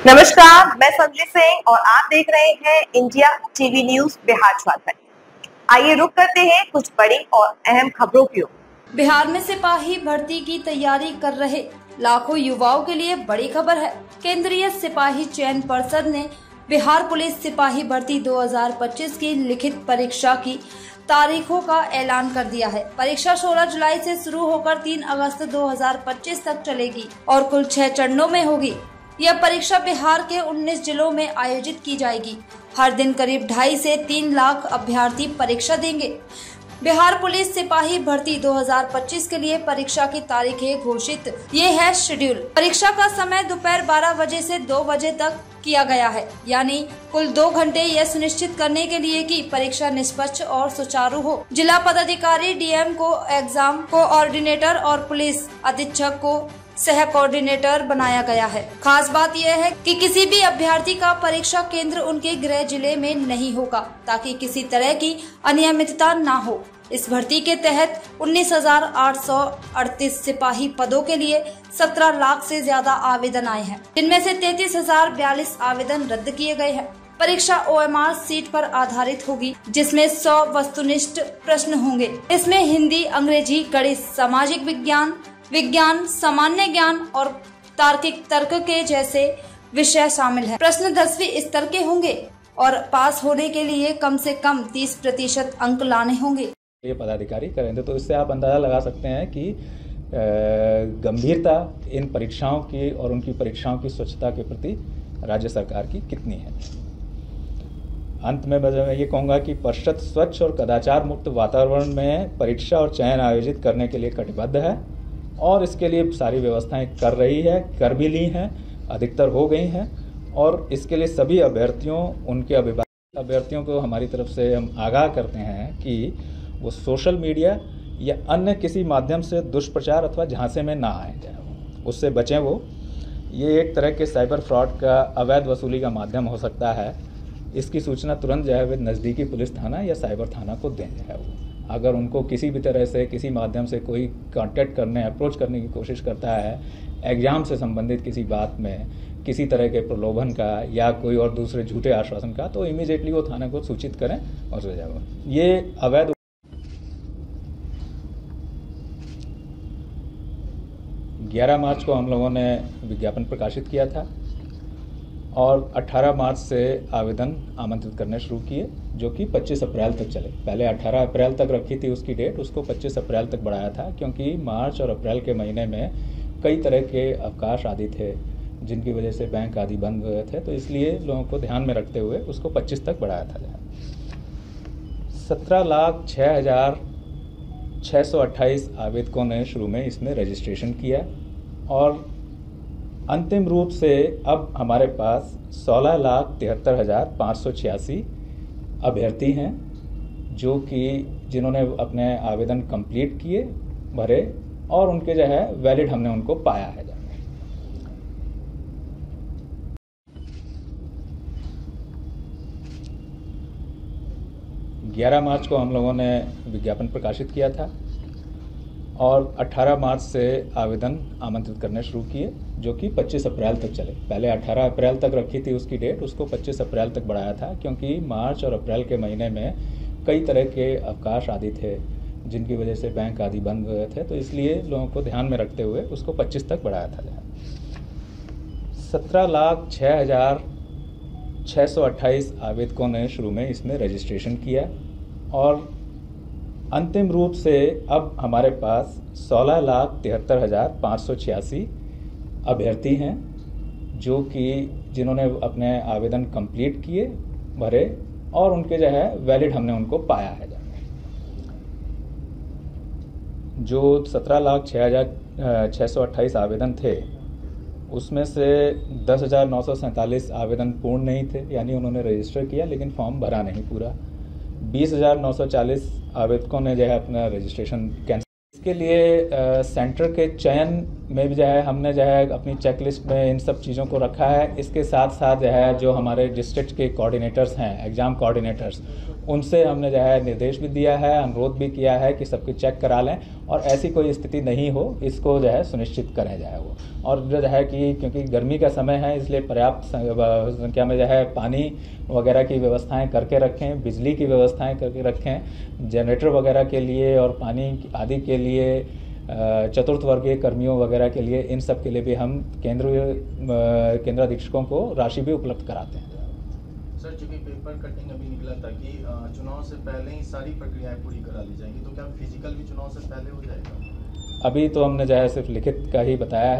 नमस्कार, मैं संजय सिंह और आप देख रहे हैं India TV news Bihar Jharkhand. आइए रुक करते हैं कुछ बड़ी और अहम खबरों की ओर। बिहार में सिपाही भर्ती की तैयारी कर रहे लाखों युवाओं के लिए बड़ी खबर है। केंद्रीय सिपाही चयन परिषद ने बिहार पुलिस सिपाही भर्ती 2025 की लिखित परीक्षा की तारीखों का ऐलान कर दिया है। परीक्षा 16 जुलाई से शुरू होकर 3 अगस्त 2025 तक चलेगी और कुल 6 चरणों में होगी। यह परीक्षा बिहार के 19 जिलों में आयोजित की जाएगी। हर दिन करीब 2.5 से 3 लाख अभ्यर्थी परीक्षा देंगे। बिहार पुलिस सिपाही भर्ती 2025 के लिए परीक्षा की तारीखें घोषित ये है शेड्यूल। परीक्षा का समय दोपहर 12 बजे से 2 बजे तक किया गया है, यानी कुल 2 घंटे। यह सुनिश्चित करने के लिए कि परीक्षा निष्पक्ष और सुचारू हो, जिला पदाधिकारी डीएम को एग्जाम कोऑर्डिनेटर और पुलिस अधीक्षक को सह कोऑर्डिनेटर बनाया गया है। खास बात यह है कि किसी भी अभ्यर्थी का परीक्षा केंद्र उनके गृह जिले में नहीं होगा, ताकि किसी तरह की अनियमितता न हो। इस भर्ती के तहत 19,838 सिपाही पदों के लिए 17 लाख से ज्यादा आवेदन आए हैं, जिनमें से 33,042 आवेदन रद्द किए गए हैं। परीक्षा OMR सीट पर आधारित होगी, जिसमें 100 वस्तुनिष्ठ प्रश्न होंगे। इसमें हिंदी, अंग्रेजी, गणित, सामाजिक विज्ञान, सामान्य ज्ञान और तार्किक तर्क के जैसे विषय शामिल हैं। प्रश्न 10वीं स्तर के होंगे और पास होने के लिए कम से कम 30% अंक लाने होंगे। ये पदाधिकारी करेंगे, तो इससे आप अंदाजा लगा सकते हैं कि गंभीरता इन परीक्षाओं की और उनकी परीक्षाओं की स्वच्छता के प्रति राज्य सरकार की कितनी है। अंत में मैं ये कहूँगा कि परिषद स्वच्छ और कदाचार मुक्त वातावरण में परीक्षा और चयन आयोजित करने के लिए कटिबद्ध है और इसके लिए सारी व्यवस्थाएं कर रही है, कर भी ली हैं, अधिकतर हो गई हैं। और इसके लिए सभी अभ्यर्थियों, उनके अभ्यर्थियों को हमारी तरफ से हम आगाह करते हैं कि वो सोशल मीडिया या अन्य किसी माध्यम से दुष्प्रचार अथवा झांसे में ना आए जाए, उससे बचें। वो ये एक तरह के साइबर फ्रॉड का अवैध वसूली का माध्यम हो सकता है। इसकी सूचना तुरंत जो है वे नज़दीकी पुलिस थाना या साइबर थाना को दें। जो है वो अगर उनको किसी भी तरह से किसी माध्यम से कोई कांटेक्ट करने, अप्रोच करने की कोशिश करता है एग्जाम से संबंधित किसी बात में, किसी तरह के प्रलोभन का या कोई और दूसरे झूठे आश्वासन का, तो इमीडिएटली वो थाने को सूचित करें और सो जाओ। ये अवैध 11 मार्च को हम लोगों ने विज्ञापन प्रकाशित किया था और 18 मार्च से आवेदन आमंत्रित करने शुरू किए, जो कि 25 अप्रैल तक चले। पहले 18 अप्रैल तक रखी थी उसकी डेट, उसको 25 अप्रैल तक बढ़ाया था, क्योंकि मार्च और अप्रैल के महीने में कई तरह के अवकाश आदि थे, जिनकी वजह से बैंक आदि बंद हुए थे। तो इसलिए लोगों को ध्यान में रखते हुए उसको 25 तक बढ़ाया था। 17,06,628 आवेदकों ने शुरू में इसमें रजिस्ट्रेशन किया और अंतिम रूप से अब हमारे पास 16,73,586 अभ्यर्थी हैं, जो कि जिन्होंने अपने आवेदन कंप्लीट किए, भरे और उनके जो है वैलिड हमने उनको पाया है। 11 मार्च को हम लोगों ने विज्ञापन प्रकाशित किया था और 18 मार्च से आवेदन आमंत्रित करने शुरू किए, जो कि 25 अप्रैल तक चले। पहले 18 अप्रैल तक रखी थी उसकी डेट, उसको 25 अप्रैल तक बढ़ाया था, क्योंकि मार्च और अप्रैल के महीने में कई तरह के अवकाश आदि थे, जिनकी वजह से बैंक आदि बंद हुए थे। तो इसलिए लोगों को ध्यान में रखते हुए उसको 25 तक बढ़ाया था। 17,06,628 आवेदकों ने शुरू में इसमें रजिस्ट्रेशन किया और अंतिम रूप से अब हमारे पास 16,73,586 अभ्यर्थी हैं, जो कि जिन्होंने अपने आवेदन कंप्लीट किए, भरे और उनके जो है वैलिड हमने उनको पाया है। जो 17,06,628 आवेदन थे, उसमें से 10,947 आवेदन पूर्ण नहीं थे, यानी उन्होंने रजिस्टर किया लेकिन फॉर्म भरा नहीं पूरा। 20,940 आवेदकों ने जो है अपना रजिस्ट्रेशन कैंसिल। इसके लिए सेंटर के चयन में भी जो है हमने जो है अपनी चेकलिस्ट में इन सब चीज़ों को रखा है। इसके साथ साथ जो है जो हमारे डिस्ट्रिक्ट के कोऑर्डिनेटर्स हैं, एग्ज़ाम कोऑर्डिनेटर्स, उनसे हमने जो है निर्देश भी दिया है, अनुरोध भी किया है कि सबकी चेक करा लें और ऐसी कोई स्थिति नहीं हो, इसको जो है सुनिश्चित करें जाए वो। और जो है कि क्योंकि गर्मी का समय है, इसलिए पर्याप्त संख्या में जो है पानी वगैरह की व्यवस्थाएं करके रखें, बिजली की व्यवस्थाएं करके रखें, जनरेटर वगैरह के लिए और पानी आदि के लिए, चतुर्थ वर्गीय कर्मियों वगैरह के लिए, इन सब के लिए भी हम केंद्राधीक्षकों को राशि भी उपलब्ध कराते हैं। सर, चूंकि पेपर कटिंग अभी निकला था कि चुनाव से पहले ही सारी प्रक्रियाएं पूरी करा ली जाएंगी, तो क्या फिजिकल भी चुनाव से पहले हो जाएगा? अभी तो हमने जो है सिर्फ लिखित का ही बताया है।